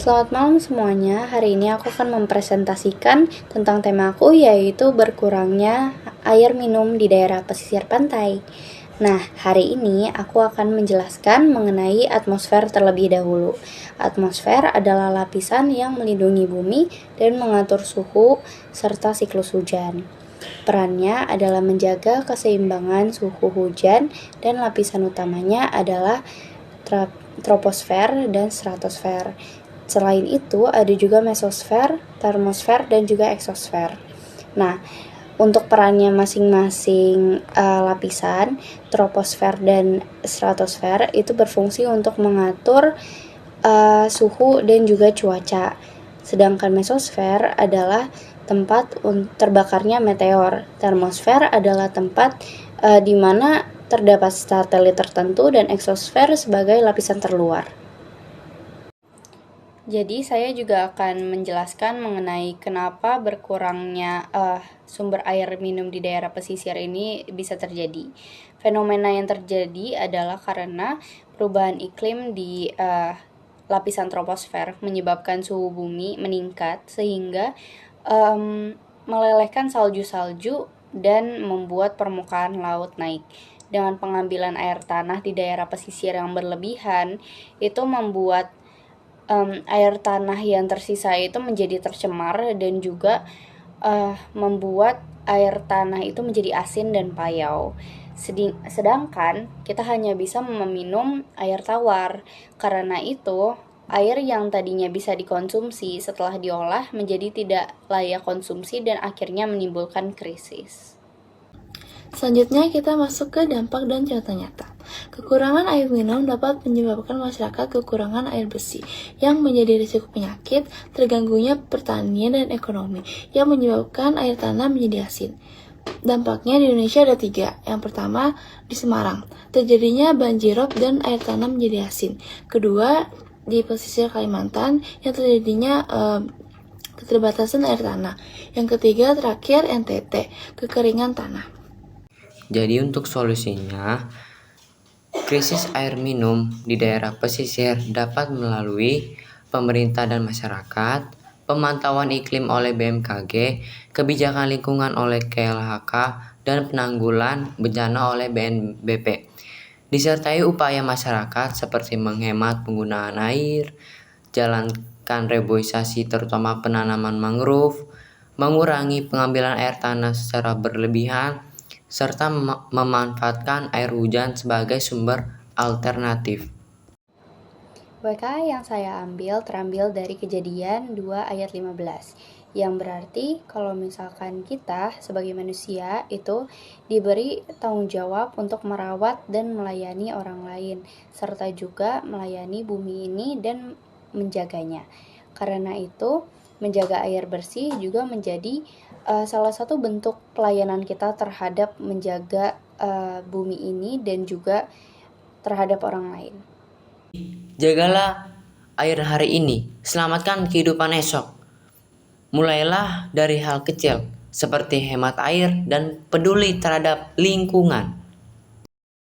Selamat malam semuanya. Hari ini aku akan mempresentasikan tentang temaku, yaitu berkurangnya air minum di daerah pesisir pantai. Nah, hari ini aku akan menjelaskan mengenai atmosfer terlebih dahulu. Atmosfer adalah lapisan yang melindungi bumi dan mengatur suhu serta siklus hujan. Perannya adalah menjaga keseimbangan suhu hujan, dan lapisan utamanya adalah troposfer dan stratosfer. Selain itu, ada juga mesosfer, termosfer, dan juga eksosfer. Nah, untuk perannya masing-masing lapisan, troposfer dan stratosfer itu berfungsi untuk mengatur suhu dan juga cuaca. Sedangkan mesosfer adalah tempat terbakarnya meteor. Termosfer adalah tempat di mana terdapat satelit tertentu, dan eksosfer sebagai lapisan terluar. Jadi saya juga akan menjelaskan mengenai kenapa berkurangnya sumber air minum di daerah pesisir ini bisa terjadi. Fenomena yang terjadi adalah karena perubahan iklim di lapisan troposfer menyebabkan suhu bumi meningkat sehingga melelehkan salju-salju dan membuat permukaan laut naik. Dengan pengambilan air tanah di daerah pesisir yang berlebihan, itu membuat air tanah yang tersisa itu menjadi tercemar dan juga membuat air tanah itu menjadi asin dan payau. Sedangkan kita hanya bisa meminum air tawar. Karena itu, air yang tadinya bisa dikonsumsi setelah diolah menjadi tidak layak konsumsi dan akhirnya menimbulkan krisis. Selanjutnya kita masuk ke dampak dan contoh nyata. Kekurangan air minum dapat menyebabkan masyarakat kekurangan air bersih, yang menjadi risiko penyakit, terganggunya pertanian dan ekonomi, yang menyebabkan air tanah menjadi asin. Dampaknya di Indonesia ada 3. Yang pertama, di Semarang, terjadinya banjirop dan air tanah menjadi asin. Kedua, di pesisir Kalimantan, yang terjadinya keterbatasan air tanah. Yang ketiga, terakhir NTT, kekeringan tanah. Jadi untuk solusinya, krisis air minum di daerah pesisir dapat melalui pemerintah dan masyarakat, pemantauan iklim oleh BMKG, kebijakan lingkungan oleh KLHK, dan penanggulan bencana oleh BNPB. Disertai upaya masyarakat seperti menghemat penggunaan air, jalankan reboisasi terutama penanaman mangrove, mengurangi pengambilan air tanah secara berlebihan, serta memanfaatkan air hujan sebagai sumber alternatif. WK yang saya ambil terambil dari Kejadian 2 ayat 15, yang berarti kalau misalkan kita sebagai manusia itu diberi tanggung jawab untuk merawat dan melayani orang lain, serta juga melayani bumi ini dan menjaganya. Karena itu, menjaga air bersih juga menjadi salah satu bentuk pelayanan kita terhadap menjaga bumi ini dan juga terhadap orang lain. Jagalah air hari ini, selamatkan kehidupan esok. Mulailah dari hal kecil, seperti hemat air dan peduli terhadap lingkungan.